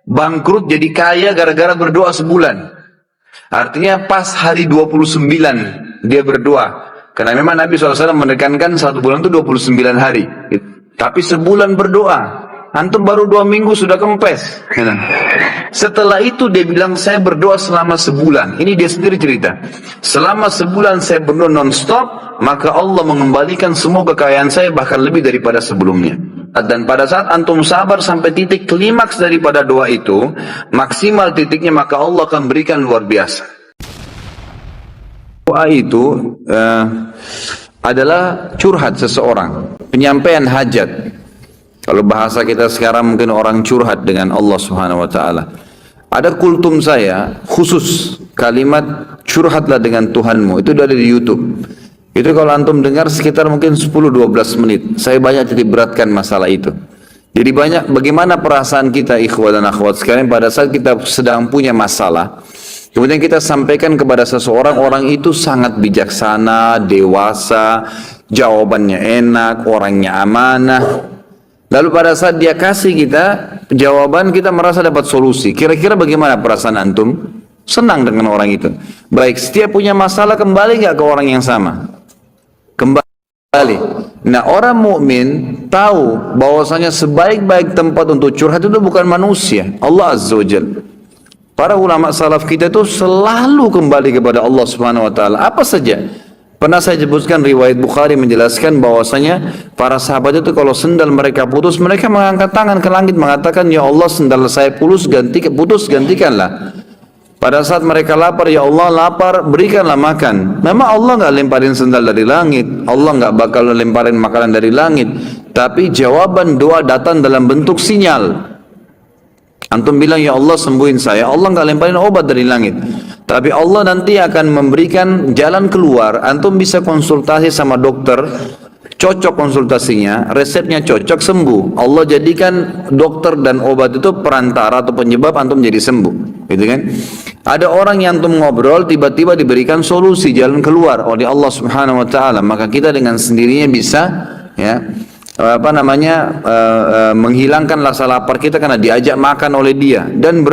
bangkrut jadi kaya gara-gara berdoa sebulan. Artinya pas hari 29 dia berdoa. Karena memang Nabi SAW menekankan satu bulan itu 29 hari. Tapi sebulan berdoa. Antum baru 2 minggu sudah kempes. Setelah itu dia bilang saya berdoa selama sebulan. Ini dia sendiri cerita. Selama sebulan saya berdoa non-stop, maka Allah mengembalikan semua kekayaan saya bahkan lebih daripada sebelumnya. Dan pada saat antum sabar sampai titik klimaks daripada doa itu, maksimal titiknya, maka Allah akan berikan luar biasa. Doa itu adalah curhat seseorang, penyampaian hajat. Kalau bahasa kita sekarang mungkin orang curhat dengan Allah Subhanahu wa taala. Ada kultum saya khusus kalimat curhatlah dengan Tuhanmu, itu ada di YouTube. Itu kalau antum dengar sekitar mungkin 10-12 menit. Saya banyak titik beratkan masalah itu. Jadi banyak bagaimana perasaan kita ikhwah dan akhwat sekalian pada saat kita sedang punya masalah. Kemudian kita sampaikan kepada seseorang, orang itu sangat bijaksana, dewasa, jawabannya enak, orangnya amanah. Lalu pada saat dia kasih kita jawaban, kita merasa dapat solusi. Kira-kira bagaimana perasaan antum? Senang dengan orang itu. Baik, setiap punya masalah kembali nggak ke orang yang sama? Kembali. Nah, orang mukmin tahu bahwasanya sebaik-baik tempat untuk curhat itu bukan manusia, Allah Azza wa Jalla. Para ulama salaf kita itu selalu kembali kepada Allah Subhanahu wa taala. Apa saja. Pernah saya sebutkan riwayat Bukhari menjelaskan bahwasanya para sahabat itu kalau sendal mereka putus, mereka mengangkat tangan ke langit mengatakan, ya Allah sendal saya putus gantikanlah. Pada saat mereka lapar, ya Allah lapar, berikanlah makan. Memang Allah nggak lemparin sendal dari langit, Allah nggak bakal lemparin makanan dari langit, tapi jawaban doa datang dalam bentuk sinyal. Antum bilang, ya Allah sembuhin saya, Allah nggak lemparin obat dari langit, tapi Allah nanti akan memberikan jalan keluar. Antum bisa konsultasi sama dokter, cocok konsultasinya, resepnya cocok, sembuh. Allah jadikan dokter dan obat itu perantara atau penyebab antum jadi sembuh, gitu kan? Ada orang yang antum ngobrol, tiba-tiba diberikan solusi, jalan keluar oleh Allah Subhanahu wa taala, maka kita dengan sendirinya bisa menghilangkan rasa lapar kita karena diajak makan oleh dia. Dan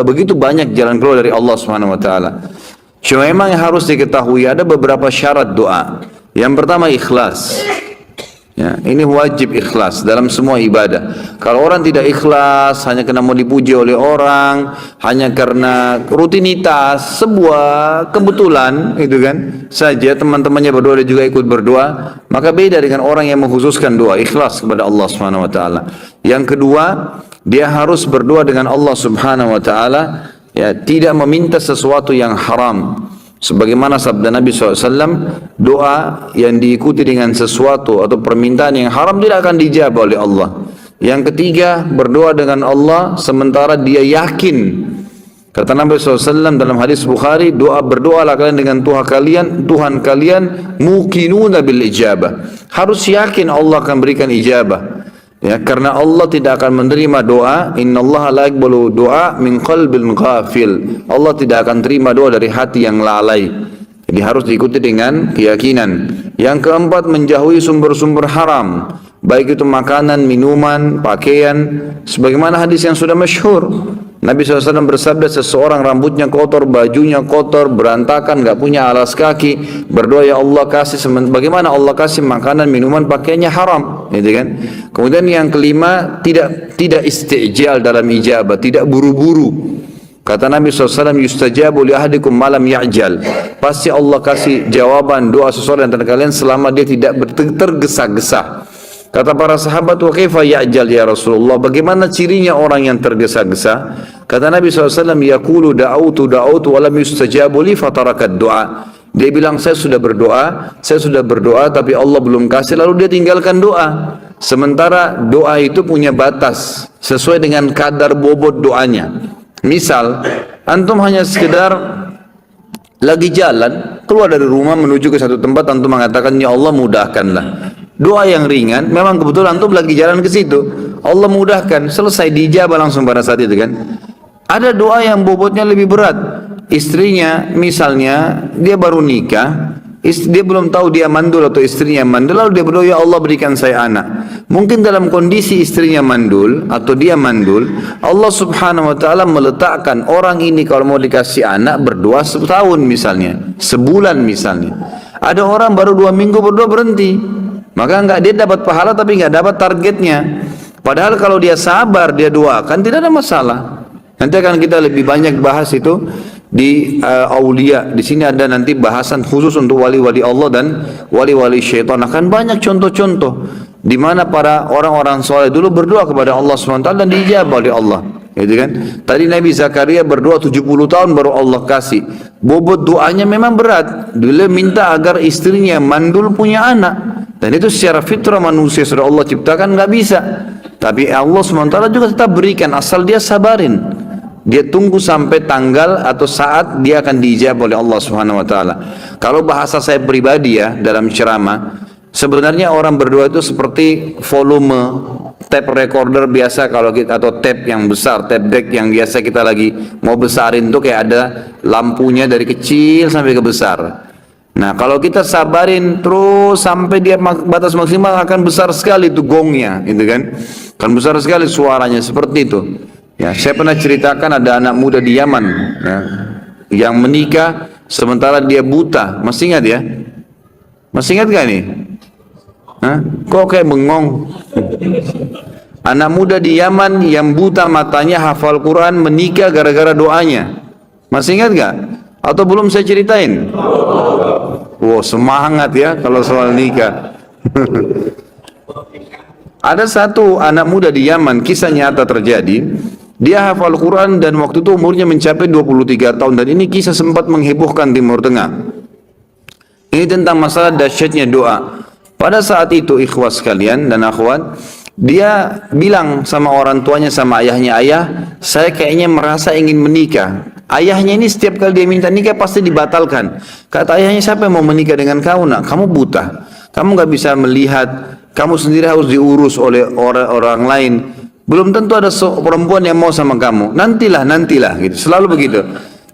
begitu banyak jalan keluar dari Allah Subhanahu wa taala. Cuma memang yang harus diketahui ada beberapa syarat doa. Yang pertama ikhlas. Ya, ini wajib ikhlas dalam semua ibadah. Kalau orang tidak ikhlas hanya karena mau dipuji oleh orang, hanya karena rutinitas, sebuah kebetulan itu kan saja teman-temannya berdoa dia juga ikut berdoa, maka beda dengan orang yang mengkhususkan doa ikhlas kepada Allah Subhanahu wa taala. Yang kedua, dia harus berdoa dengan Allah Subhanahu wa taala, ya, tidak meminta sesuatu yang haram. Sebagaimana sabda Nabi SAW, doa yang diikuti dengan sesuatu atau permintaan yang haram tidak akan dijawab oleh Allah. Yang ketiga, berdoa dengan Allah sementara dia yakin. Kata Nabi SAW dalam hadis Bukhari, berdoalah kalian dengan Tuhan kalian muqinuna bil ijabah. Harus yakin Allah akan berikan ijabah. Ya, karena Allah tidak akan menerima doa, innallaha la yaqbalu doa min qalbin ghafil. Allah tidak akan terima doa dari hati yang lalai. Jadi harus diikuti dengan keyakinan. Yang keempat, menjauhi sumber-sumber haram, baik itu makanan, minuman, pakaian. Sebagaimana hadis yang sudah masyhur, Nabi SAW bersabda, seseorang rambutnya kotor, bajunya kotor, berantakan, gak punya alas kaki, berdoa, ya Allah kasih, bagaimana Allah kasih makanan, minuman, pakaiannya haram, gitu kan? Kemudian yang kelima, tidak istijal dalam ijabah, tidak buru-buru. Kata Nabi SAW, yustajabu li ahadikum malam ya'jal. Pasti Allah kasih jawaban doa seseorang antara kalian selama dia tidak tergesa-gesa. Kata para sahabat, wa kaifa ya'jal ya Rasulullah, bagaimana cirinya orang yang tergesa-gesa? Kata Nabi SAW, yaqulu da'autu wa lam yustajabu li fatarakat doa. Dia bilang, saya sudah berdoa tapi Allah belum kasih, lalu dia tinggalkan doa. Sementara doa itu punya batas sesuai dengan kadar bobot doanya. Misal, antum hanya sekedar lagi jalan, keluar dari rumah menuju ke satu tempat, antum mengatakan, ya Allah mudahkanlah. Doa yang ringan, memang kebetulan antum lagi jalan ke situ, Allah mudahkan, selesai, dijabah langsung pada saat itu kan. Ada doa yang bobotnya lebih berat. Istrinya misalnya, dia baru nikah, dia belum tahu dia mandul atau istrinya mandul, lalu dia berdoa, ya Allah berikan saya anak. Mungkin dalam kondisi istrinya mandul atau dia mandul, Allah subhanahu wa ta'ala meletakkan orang ini kalau mau dikasih anak berdua setahun misalnya, sebulan misalnya. Ada orang baru 2 minggu berdua berhenti, maka enggak, dia dapat pahala tapi enggak dapat targetnya. Padahal kalau dia sabar, dia doakan, tidak ada masalah. Nanti akan kita lebih banyak bahas itu di aulia. Di sini ada nanti bahasan khusus untuk wali-wali Allah dan wali-wali syaitan. Akan banyak contoh-contoh di mana para orang-orang soleh dulu berdoa kepada Allah SWT dan dijawab oleh Allah. Gitu kan? Tadi Nabi Zakaria berdoa 70 tahun baru Allah kasih. Bobot doanya memang berat. Dia minta agar istrinya mandul punya anak. Dan itu secara fitrah manusia sudah Allah ciptakan nggak bisa. Tapi Allah SWT juga tetap berikan asal dia sabarin. Dia tunggu sampai tanggal atau saat dia akan dijawab oleh Allah Subhanahu wa taala. Kalau bahasa saya pribadi ya dalam ceramah, sebenarnya orang berdoa itu seperti volume tape recorder biasa kalau kita, atau tape yang besar, tape deck yang biasa kita lagi mau besarin tuh kayak ada lampunya dari kecil sampai ke besar. Nah, kalau kita sabarin terus sampai dia batas maksimal akan besar sekali itu gongnya, gitu kan? Kan besar sekali suaranya seperti itu. Ya, saya pernah ceritakan ada anak muda di Yaman ya, yang menikah sementara dia buta. Masih ingat ya? Masih ingat gak nih? Hah? Kok kayak bengong? Anak muda di Yaman yang buta matanya hafal Quran menikah gara-gara doanya. Masih ingat gak? Atau belum saya ceritain? Wow, semangat ya kalau soal nikah. Ada satu anak muda di Yaman, kisah nyata terjadi. Dia hafal Quran dan waktu itu umurnya mencapai 23 tahun. Dan ini kisah sempat menghebohkan Timur Tengah. Ini tentang masalah dahsyatnya doa. Pada saat itu ikhwah sekalian dan akhwat, dia bilang sama orang tuanya, sama ayahnya, ayah, saya kayaknya merasa ingin menikah. Ayahnya ini setiap kali dia minta nikah pasti dibatalkan. Kata ayahnya, siapa yang mau menikah dengan kamu nak? Kamu buta, kamu gak bisa melihat, kamu sendiri harus diurus oleh orang lain. Belum tentu ada perempuan yang mau sama kamu. Nantilah gitu. Selalu begitu.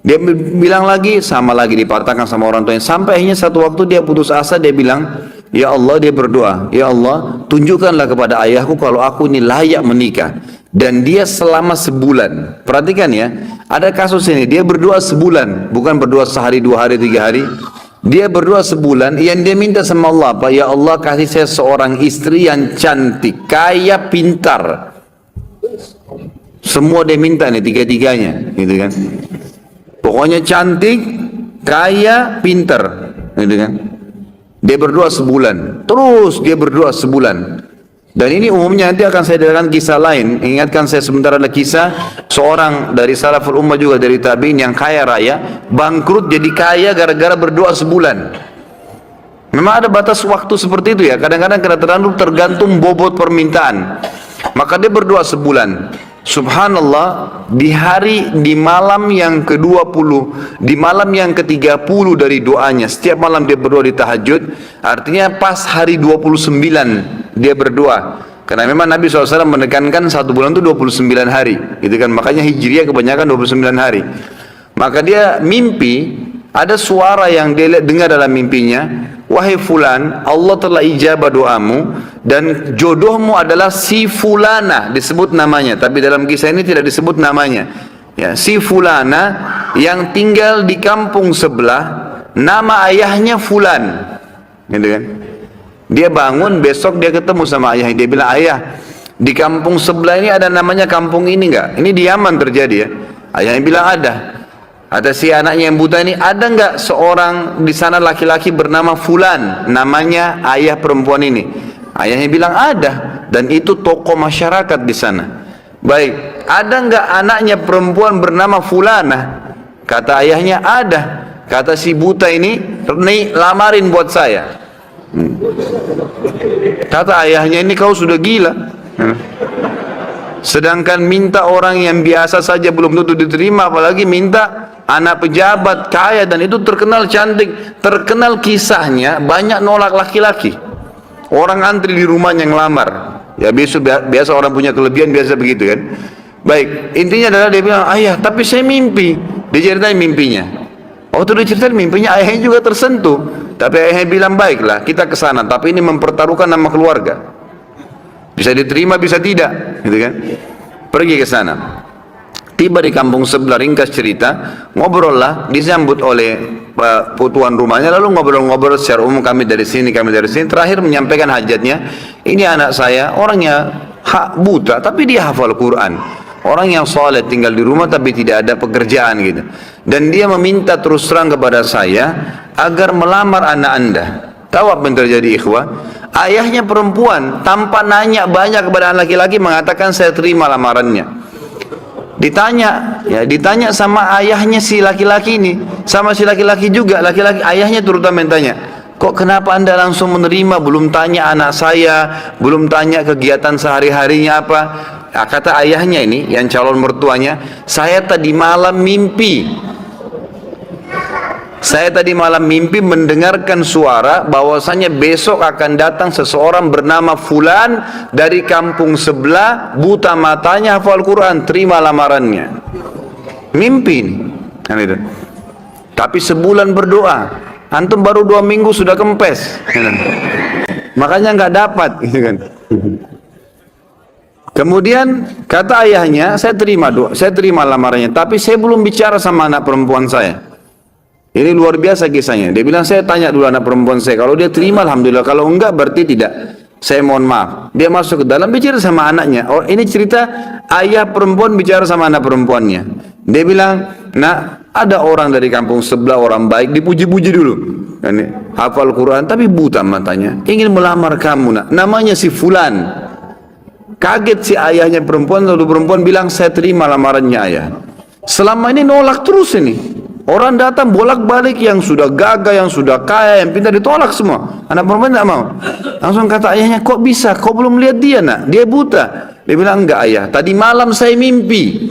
Dia bilang lagi, sama lagi dipatahkan sama orang tuanya. Sampai akhirnya satu waktu dia putus asa, dia bilang, ya Allah, dia berdoa, ya Allah, tunjukkanlah kepada ayahku kalau aku ini layak menikah. Dan dia selama sebulan. Perhatikan ya, ada kasus ini, dia berdoa sebulan, bukan berdoa sehari, 2 hari, 3 hari. Dia berdoa sebulan, yang dia minta sama Allah apa? Ya Allah, kasih saya seorang istri yang cantik, kaya, pintar. Semua dia minta nih, 3-3-nya, gitu kan. Pokoknya cantik, kaya, pintar, gitu kan. Dia berdoa sebulan, terus dia berdoa sebulan. Dan ini umumnya nanti akan saya dengarkan kisah lain. Ingatkan saya sebentar, ada kisah seorang dari salaful ummah juga dari tabi'in yang kaya raya, bangkrut jadi kaya gara-gara berdoa sebulan. Memang ada batas waktu seperti itu ya. Kadang-kadang tergantung bobot permintaan. Maka dia berdoa sebulan. Subhanallah, di malam yang ke-20, di malam yang ke-30 dari doanya, setiap malam dia berdoa di tahajud, artinya pas hari 29 dia berdoa. Karena memang Nabi SAW menekankan 1 bulan itu 29 hari, gitu kan? Makanya Hijriah kebanyakan 29 hari. Maka dia mimpi, ada suara yang dia dengar dalam mimpinya, wahai fulan, Allah telah ijabah doamu dan jodohmu adalah si fulana, disebut namanya, tapi dalam kisah ini tidak disebut namanya. Ya, si fulana yang tinggal di kampung sebelah, nama ayahnya fulan. Gitu kan? Dia bangun, besok dia ketemu sama ayahnya, dia bilang, ayah, di kampung sebelah ini ada namanya kampung ini enggak? Ini di Yaman terjadi ya. Ayahnya bilang ada. Ada si anaknya yang buta ini, ada enggak seorang di sana laki-laki bernama Fulan, namanya ayah perempuan ini? Ayahnya bilang ada, dan itu tokoh masyarakat di sana. Baik, ada enggak anaknya perempuan bernama Fulana? Kata ayahnya ada. Kata si buta ini, lamarin buat saya. Kata ayahnya, ini kau sudah gila. Sedangkan minta orang yang biasa saja belum tentu diterima, apalagi minta anak pejabat kaya, dan itu terkenal cantik, terkenal kisahnya banyak nolak laki-laki. Orang antri di rumahnya ngelamar. Ya biasa orang punya kelebihan biasa begitu kan. Baik, intinya adalah dia bilang, ayah, tapi saya mimpi. Dia ceritain mimpinya. Waktu dia ceritain mimpinya, ayahnya juga tersentuh. Tapi ayahnya bilang, baiklah, kita ke sana, tapi ini mempertaruhkan nama keluarga. Bisa diterima, bisa tidak, gitu kan? Pergi ke sana. Tiba di kampung sebelah, ringkas cerita, ngobrol lah, disambut oleh tuan rumahnya, lalu ngobrol-ngobrol secara umum, kami dari sini, terakhir menyampaikan hajatnya. Ini anak saya, orangnya buta, tapi dia hafal Quran. Orang yang soleh tinggal di rumah tapi tidak ada pekerjaan gitu. Dan dia meminta terus terang kepada saya agar melamar anak anda. Tahu apa yang terjadi ikhwah? Ayahnya perempuan tanpa nanya banyak kepada anak laki-laki mengatakan saya terima lamarannya. Ditanya sama ayahnya si laki-laki ini, sama si laki-laki juga, ayahnya terutama yang tanya, kok kenapa anda langsung menerima, belum tanya anak saya, belum tanya kegiatan sehari-harinya apa? Nah, kata ayahnya ini, yang calon mertuanya, saya tadi malam mimpi mendengarkan suara bahwasanya besok akan datang seseorang bernama Fulan dari kampung sebelah, buta matanya, hafal Quran, terima lamarannya. Mimpi ini. Tapi sebulan berdoa, antum baru 2 minggu sudah kempes. Makanya nggak dapat, gitu kan. Kemudian kata ayahnya, saya terima lamarannya, tapi saya belum bicara sama anak perempuan saya. Ini luar biasa kisahnya. Dia bilang, saya tanya dulu anak perempuan saya, kalau dia terima alhamdulillah, kalau enggak berarti tidak. Saya mohon maaf. Dia masuk ke dalam bicara sama anaknya. Oh, ini cerita ayah perempuan bicara sama anak perempuannya. Dia bilang, nah ada orang dari kampung sebelah, orang baik, dipuji-puji dulu. Ini hafal Quran tapi buta matanya, ingin melamar kamu, nak. Namanya si Fulan. Kaget si ayahnya perempuan, lalu perempuan bilang, saya terima lamarannya ayah. Selama ini nolak terus ini. Orang datang bolak-balik, yang sudah gagah, yang sudah kaya, yang pintar, ditolak semua. Anak perempuan tidak mau. Langsung kata ayahnya, kok bisa? Kau belum lihat dia, nak? Dia buta. Dia bilang, enggak ayah, tadi malam saya mimpi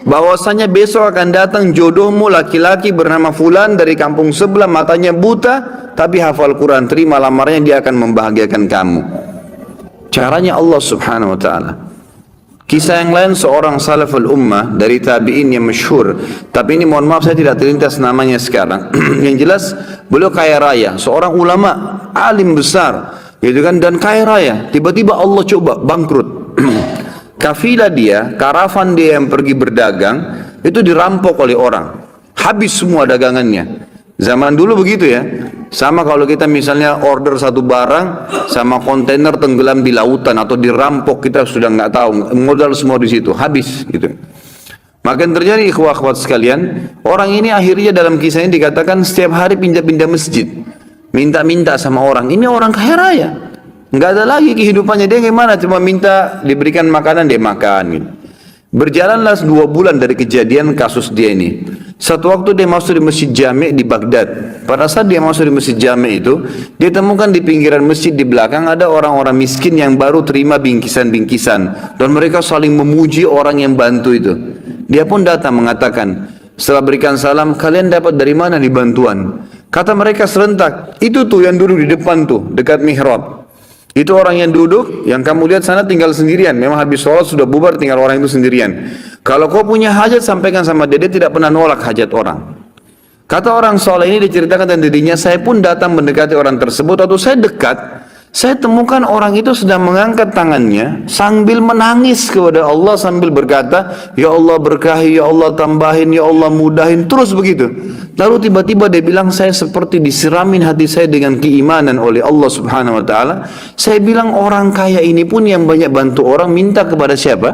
bahwasanya besok akan datang jodohmu laki-laki bernama Fulan dari kampung sebelah, matanya buta tapi hafal Quran, terima lamarannya, dia akan membahagiakan kamu. Caranya Allah subhanahu wa ta'ala. Kisah yang lain, seorang salaful ummah dari tabi'in yang masyhur, tapi ini mohon maaf saya tidak terlintas namanya sekarang. Yang jelas beliau kaya raya, seorang ulama alim besar gitu kan, dan kaya raya. Tiba-tiba Allah coba bangkrut. Kafilah dia, karavan dia yang pergi berdagang itu dirampok oleh orang, habis semua dagangannya. Zaman dulu begitu ya. Sama kalau kita misalnya order satu barang sama kontainer tenggelam di lautan atau dirampok, kita sudah nggak tahu, modal semua di situ, habis gitu. Maka yang terjadi ikhwah akhwat sekalian, orang ini akhirnya dalam kisah ini dikatakan setiap hari pindah-pindah masjid, minta-minta sama orang. Ini orang kaya raya, nggak ada lagi kehidupannya, dia gimana, cuma minta diberikan makanan dia makan gitu. Berjalanlah 2 bulan dari kejadian kasus dia ini. Satu waktu dia masuk di masjid Jami' di Baghdad. Pada saat dia masuk di masjid Jami' itu, dia temukan di pinggiran masjid di belakang ada orang-orang miskin yang baru terima bingkisan-bingkisan, dan mereka saling memuji orang yang bantu itu. Dia pun datang mengatakan, setelah berikan salam, kalian dapat dari mana nih bantuan? Kata mereka serentak, itu tuh yang duduk di depan tuh, dekat mihrab. Itu orang yang duduk, yang kamu lihat sana tinggal sendirian. Memang habis sholat sudah bubar, tinggal orang itu sendirian. Kalau kau punya hajat, sampaikan sama dia, dia tidak pernah nolak hajat orang. Kata orang soleh ini diceritakan dan dirinya, saya pun datang mendekati orang tersebut. Atau saya dekat, saya temukan orang itu sedang mengangkat tangannya sambil menangis kepada Allah, sambil berkata, ya Allah berkahi, ya Allah tambahin, ya Allah mudahin, terus begitu. Lalu tiba-tiba dia bilang, saya seperti disiramin hati saya dengan keimanan oleh Allah subhanahu wa ta'ala. Saya bilang, orang kaya ini pun yang banyak bantu orang, minta kepada siapa?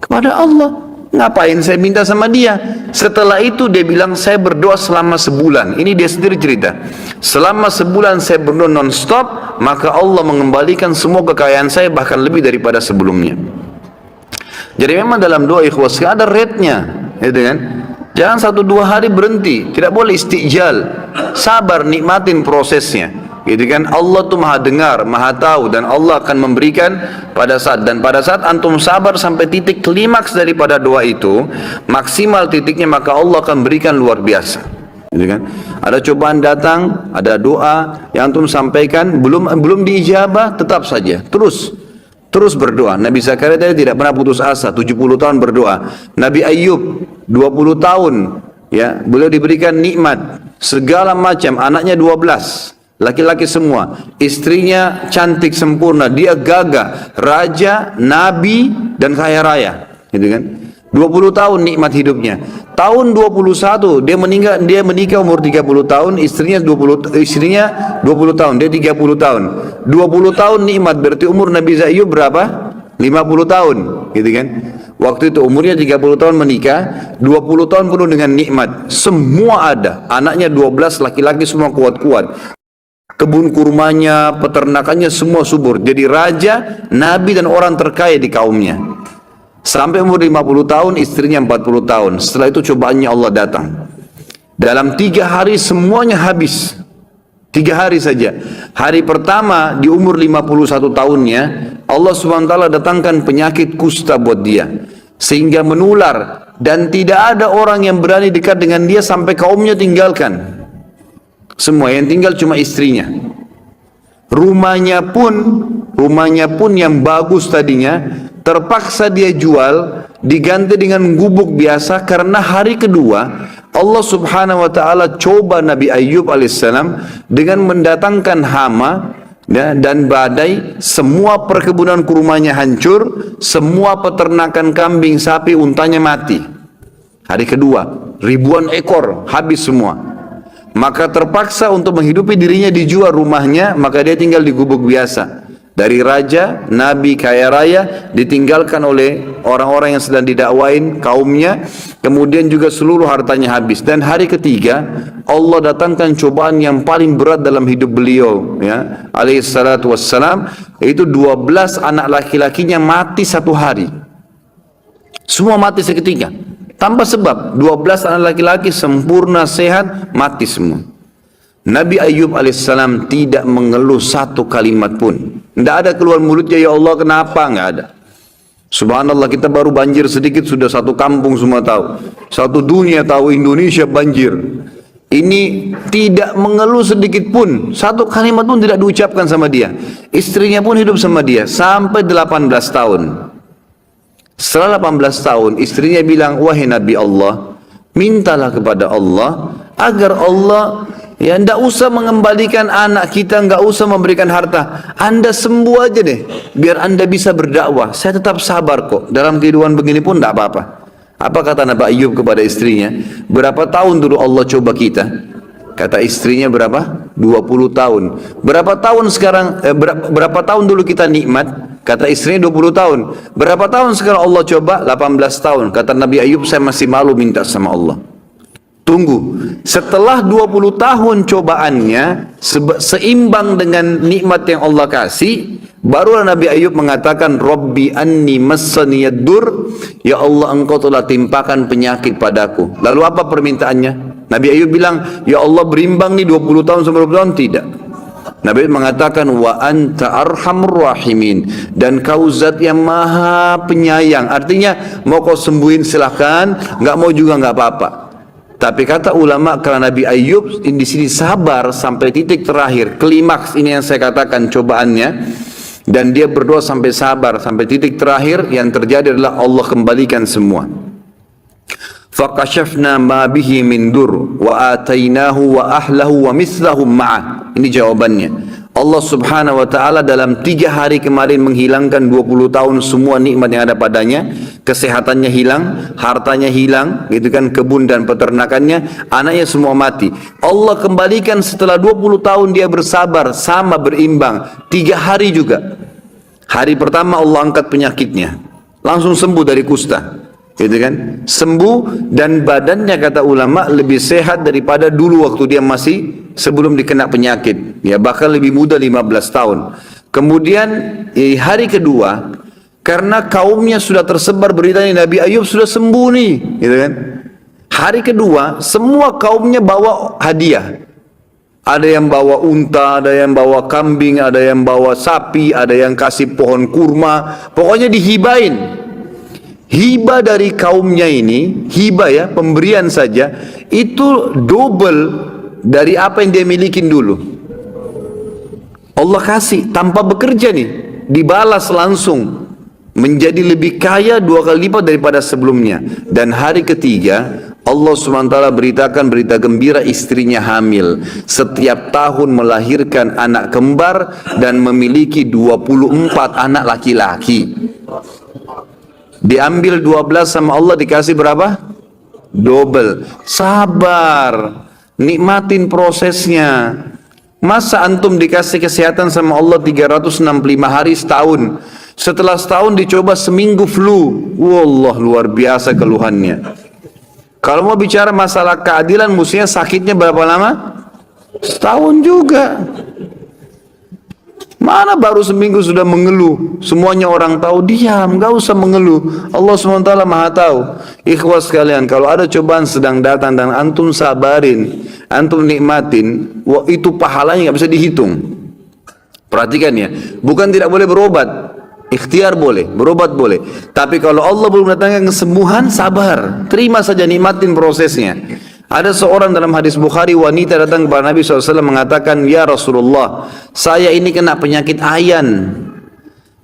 Kepada Allah. Ngapain saya minta sama dia? Setelah itu dia bilang, saya berdoa selama sebulan. Ini dia sendiri cerita. Selama sebulan saya berdoa non-stop, maka Allah mengembalikan semua kekayaan saya, bahkan lebih daripada sebelumnya. Jadi memang dalam doa ikhwas ada rate-nya, gitu kan? Jangan 1-2 hari berhenti, tidak boleh istijal. Sabar, nikmatin prosesnya. Gitu kan, Allah tuh maha dengar, maha tahu, dan Allah akan memberikan pada saat antum sabar sampai titik klimaks daripada doa itu, maksimal titiknya, maka Allah akan berikan luar biasa. Gitu kan, ada cobaan datang, ada doa yang antum sampaikan belum diijabah, tetap saja terus berdoa. Nabi Zakaria tidak pernah putus asa, 70 tahun berdoa. Nabi Ayub 20 tahun ya, beliau diberikan nikmat segala macam, anaknya 12. laki-laki semua. Istrinya cantik sempurna, dia gagah, raja, nabi, dan kaya raya, gitu kan? 20 tahun nikmat hidupnya. Tahun 21 dia menikah umur 30 tahun, istrinya 20 tahun, dia 30 tahun. 20 tahun nikmat, berarti umur Nabi Ayyub berapa? 50 tahun, gitu kan? Waktu itu umurnya 30 tahun menikah, 20 tahun penuh dengan nikmat. Semua ada, anaknya 12 laki-laki semua kuat-kuat. Kebun kurmanya, peternakannya semua subur. Jadi raja, nabi dan orang terkaya di kaumnya. Sampai umur 50 tahun, istrinya 40 tahun. Setelah itu cobaannya Allah datang. Dalam 3 hari semuanya habis. 3 hari saja. Hari pertama di umur 51 tahunnya, Allah SWT datangkan penyakit kusta buat dia, sehingga menular, dan tidak ada orang yang berani dekat dengan dia sampai kaumnya tinggalkan. Semua yang tinggal cuma istrinya. Rumahnya pun yang bagus tadinya terpaksa dia jual, diganti dengan gubuk biasa, karena hari kedua Allah Subhanahu wa taala coba Nabi Ayyub alaihissalam dengan mendatangkan hama dan badai. Semua perkebunan kurmanya hancur, semua peternakan kambing, sapi, untanya mati. Hari kedua, ribuan ekor habis semua. Maka terpaksa untuk menghidupi dirinya dijual rumahnya, maka dia tinggal di gubuk biasa. Dari raja, nabi, kaya raya, ditinggalkan oleh orang-orang yang sedang didakwain kaumnya, kemudian juga seluruh hartanya habis. Dan hari ketiga, Allah datangkan cobaan yang paling berat dalam hidup beliau, ya, alaihi salatu wassalam, yaitu 12 anak laki-lakinya mati satu hari. Semua mati seketika, tanpa sebab. 12 anak laki-laki sempurna, sehat, mati semua. Nabi Ayyub alaihissalam tidak mengeluh satu kalimat pun. Tidak ada keluar mulutnya, ya Allah kenapa, nggak ada. Subhanallah, kita baru banjir sedikit sudah satu kampung semua tahu, satu dunia tahu Indonesia banjir. Ini tidak mengeluh sedikit pun, satu kalimat pun tidak diucapkan sama dia. Istrinya pun hidup sama dia sampai 18 tahun. Setelah 18 tahun, istrinya bilang, wahai Nabi Allah, mintalah kepada Allah agar Allah, ya, tidak usah mengembalikan anak kita, nggak usah memberikan harta. Anda sembuh aja deh, biar Anda bisa berdakwah. Saya tetap sabar kok. Dalam kehidupan begini pun tidak apa-apa. Apa kata Nabi Ayyub kepada istrinya? Berapa tahun dulu Allah coba kita? Kata istrinya berapa? 20 tahun. Berapa tahun sekarang? Berapa tahun dulu kita nikmat? Kata istrinya 20 tahun. Berapa tahun sekarang Allah coba? 18 tahun. Kata Nabi Ayyub, saya masih malu minta sama Allah. Tunggu, setelah 20 tahun cobaannya seimbang dengan nikmat yang Allah kasih, barulah Nabi Ayyub mengatakan, Rabbi anni massaniyad dur, ya Allah engkau telah timpakan penyakit padaku. Lalu apa permintaannya? Nabi Ayyub bilang, ya Allah berimbang nih 20 tahun sama 20 tahun. Tidak. Nabi Ayyub mengatakan, wa anta arhamur rahimin, dan kau zat yang maha penyayang. Artinya mau kau sembuhin silahkan, nggak mau juga nggak apa-apa. Tapi kata ulama, karena Nabi Ayyub di sini sabar sampai titik terakhir, klimaks ini yang saya katakan cobaannya, dan dia berdoa sampai sabar sampai titik terakhir, yang terjadi adalah Allah kembalikan semua. Fakashafna ma bihi min dur wa atainahu wa ahlahu wa mithlahum ma'ah. Ini jawabannya. Allah Subhanahu wa taala dalam 3 hari kemarin menghilangkan 20 tahun semua nikmat yang ada padanya. Kesehatannya hilang, hartanya hilang, gitu kan, kebun dan peternakannya, anaknya semua mati. Allah kembalikan setelah 20 tahun dia bersabar, sama berimbang. 3 hari juga. Hari pertama Allah angkat penyakitnya, langsung sembuh dari kusta, gitu kan, sembuh, dan badannya kata ulama lebih sehat daripada dulu waktu dia masih sebelum dikena penyakit, ya bahkan lebih muda 15 tahun. Kemudian hari kedua, karena kaumnya sudah tersebar beritanya Nabi Ayyub sudah sembuh nih, gitu kan. Hari kedua semua kaumnya bawa hadiah. Ada yang bawa unta, ada yang bawa kambing, ada yang bawa sapi, ada yang kasih pohon kurma. Pokoknya dihibain. Hibah dari kaumnya ini, hibah ya, pemberian saja, itu double dari apa yang dia milikin dulu. Allah kasih tanpa bekerja nih, dibalas langsung, menjadi lebih kaya 2 kali lipat daripada sebelumnya. Dan hari ketiga Allah SWT beritakan berita gembira istrinya hamil. Setiap tahun melahirkan anak kembar dan memiliki 24 anak laki-laki. Diambil 12 sama Allah, dikasih berapa? Double. Sabar, nikmatin prosesnya. Masa antum dikasih kesehatan sama Allah 365 hari setahun, setelah setahun dicoba seminggu flu, wallah luar biasa keluhannya. Kalau mau bicara masalah keadilan, mestinya sakitnya berapa lama? Setahun juga. Mana baru seminggu sudah mengeluh, semuanya orang tahu, diam, gak usah mengeluh. Allah SWT maha tahu. Ikhwas sekalian, kalau ada cobaan sedang datang dan antum sabarin, antum nikmatin, wah, itu pahalanya gak bisa dihitung. Perhatikan ya, bukan tidak boleh berobat, ikhtiar boleh, berobat boleh. Tapi kalau Allah belum datangkan kesembuhan, sabar, terima saja, nikmatin prosesnya. Ada seorang dalam hadis Bukhari, wanita datang kepada Nabi SAW mengatakan, ya Rasulullah, saya ini kena penyakit ayan.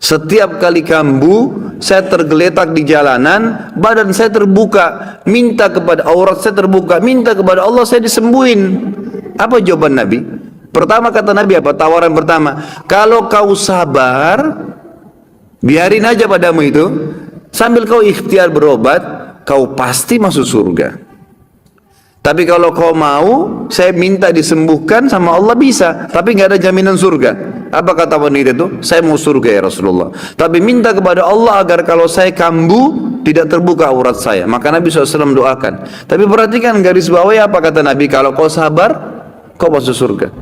Setiap kali kambuh, saya tergeletak di jalanan, badan saya terbuka, minta kepada aurat saya terbuka, minta kepada Allah saya disembuhin. Apa jawaban Nabi? Pertama kata Nabi apa? Tawaran pertama, kalau kau sabar, biarin aja padamu itu, sambil kau ikhtiar berobat, kau pasti masuk surga. Tapi kalau kau mau, saya minta disembuhkan sama Allah bisa, tapi nggak ada jaminan surga. Apa kata wanita itu? Saya mau surga ya Rasulullah, tapi minta kepada Allah agar kalau saya kambuh tidak terbuka aurat saya. Maka Nabi SAW doakan. Tapi perhatikan garis bawahnya apa kata Nabi? Kalau kau sabar, kau masuk surga.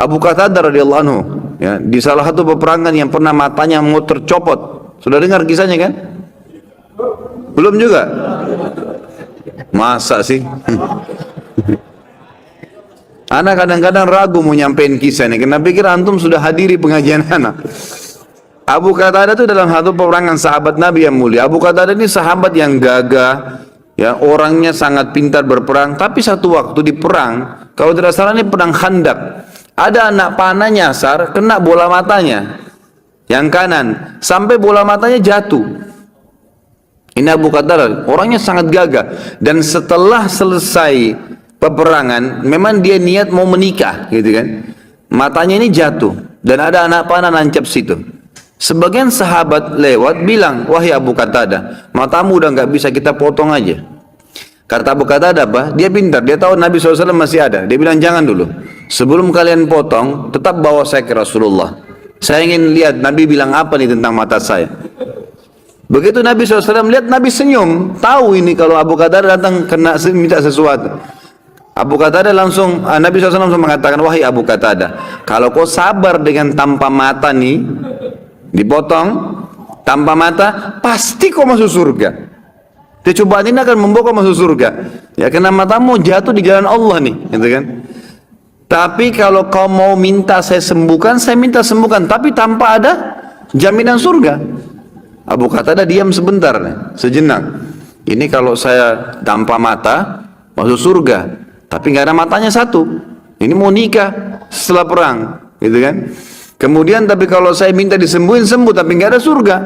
Abu Qatadah radhiyallahu anhu, ya, di salah satu peperangan yang pernah matanya mau tercopot. Sudah dengar kisahnya kan? Belum juga? Masa sih? Anak kadang-kadang ragu mau nyampein kisah ini, karena pikir antum sudah hadiri pengajian anak. Abu Qatadah itu dalam satu peperangan sahabat Nabi yang mulia. Abu Qatadah ini sahabat yang gagah, ya, orangnya sangat pintar berperang. Tapi satu waktu di perang, kalau tidak salah ini perang Khandak, ada anak panah nyasar, kena bola matanya yang kanan, sampai bola matanya jatuh. Ini Abu Qatadah, orangnya sangat gagah, dan setelah selesai peperangan, memang dia niat mau menikah, gitu kan? Matanya ini jatuh, dan ada anak panah nancap situ. Sebagian sahabat lewat bilang, wahai Abu Qatadah, matamu udah nggak bisa, kita potong aja. Kata Abu Qatadah apa? Dia pintar, dia tahu Nabi SAW masih ada. Dia bilang jangan dulu, sebelum kalian potong, tetap bawa saya ke Rasulullah. Saya ingin lihat Nabi bilang apa nih tentang mata saya. Begitu Nabi SAW lihat, Nabi senyum, tahu ini kalau Abu Qatadah datang kena minta sesuatu. Abu Qatadah langsung, Nabi SAW langsung mengatakan, wahai Abu Qatadah, kalau kau sabar dengan tanpa mata nih, dipotong, tanpa mata, pasti kau masuk surga. Cobaan ini akan membawa kau masuk surga. Ya, karena matamu jatuh di jalan Allah nih, gitu kan. Tapi kalau kau mau minta saya sembuhkan, saya minta sembuhkan, tapi tanpa ada jaminan surga. Abu Qatadah diam sebentar, sejenak. Ini kalau saya tanpa mata masuk surga, tapi nggak ada matanya satu. Ini mau nikah setelah perang, gitu kan? Kemudian tapi kalau saya minta disembuhin sembuh, tapi nggak ada surga.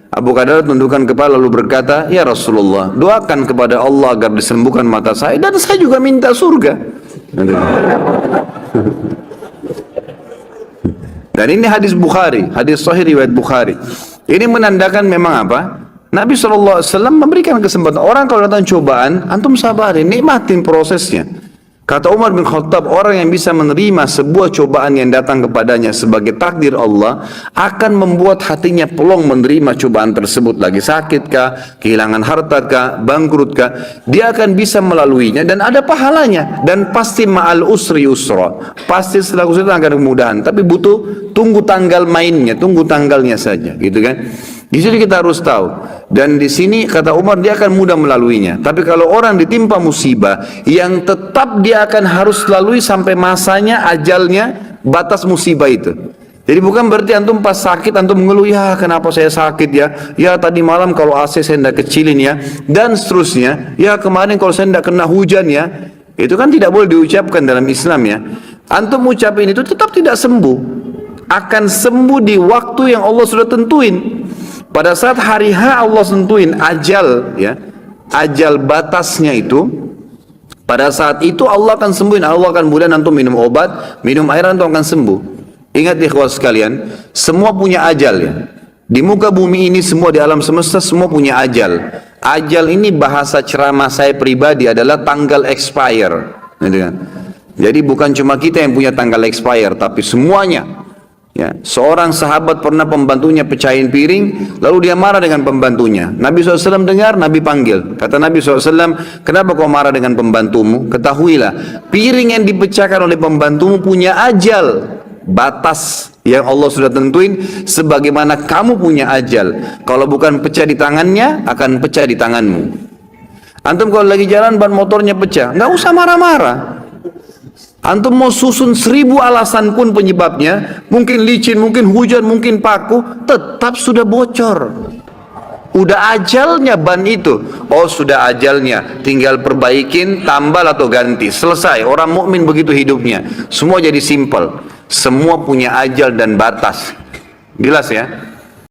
Abu Qatadah tundukkan kepala lalu berkata, ya Rasulullah, doakan kepada Allah agar disembuhkan mata saya, dan saya juga minta surga. Dan ini hadis Bukhari, hadis Sahih riwayat Bukhari. Ini menandakan memang apa? Nabi SAW memberikan kesempatan. Orang kalau datang cobaan, antum sabarin, nikmatin prosesnya. Kata Umar bin Khattab, orang yang bisa menerima sebuah cobaan yang datang kepadanya sebagai takdir Allah, akan membuat hatinya pelong menerima cobaan tersebut. Lagi sakitkah, kehilangan hartakah, bangkrutkah, dia akan bisa melaluinya dan ada pahalanya. Dan pasti ma'al usri usra, pasti setelah kesulitan akan kemudahan. Tapi butuh tunggu tanggal mainnya, tunggu tanggalnya saja, gitu kan? Di sini kita harus tahu. Dan di sini kata Umar, dia akan mudah melaluinya. Tapi kalau orang ditimpa musibah yang tetap dia akan harus lalui sampai masanya, ajalnya, batas musibah itu. Jadi bukan berarti antum pas sakit antum mengeluh, ya kenapa saya sakit ya? Ya tadi malam kalau AC saya tidak kecilin ya, dan seterusnya. Ya kemarin kalau saya tidak kena hujan ya. Itu kan tidak boleh diucapkan dalam Islam ya. Antum ucapin itu tetap tidak sembuh. Akan sembuh di waktu yang Allah sudah tentuin. Pada saat hari H Allah tentuin ajal, ya, ajal batasnya itu, Pada saat itu Allah akan sembuhin, Allah akan mudahin antum minum obat, minum air antum akan sembuh. Ingat ikhwas sekalian, semua punya ajal ya. Di muka bumi ini semua, di alam semesta semua punya ajal. Ajal ini bahasa ceramah saya pribadi adalah tanggal expire, gitu kan. Jadi bukan cuma kita yang punya tanggal expire, tapi semuanya. Ya, seorang sahabat pernah pembantunya pecahin piring, lalu dia marah dengan pembantunya. Nabi SAW dengar, Nabi panggil. Kata Nabi SAW, kenapa kau marah dengan pembantumu? Ketahuilah, piring yang dipecahkan oleh pembantumu punya ajal, batas yang Allah sudah tentuin, sebagaimana kamu punya ajal. Kalau bukan pecah di tangannya, akan pecah di tanganmu. Antum kalau lagi jalan ban motornya pecah, nggak usah marah-marah. Antum mau susun 1000 alasan pun penyebabnya, mungkin licin, mungkin hujan, mungkin paku, tetap sudah bocor. Udah ajalnya ban itu. Oh sudah ajalnya, tinggal perbaikin, tambal atau ganti, selesai. Orang mukmin begitu hidupnya. Semua jadi simpel. Semua punya ajal dan batas. Jelas ya?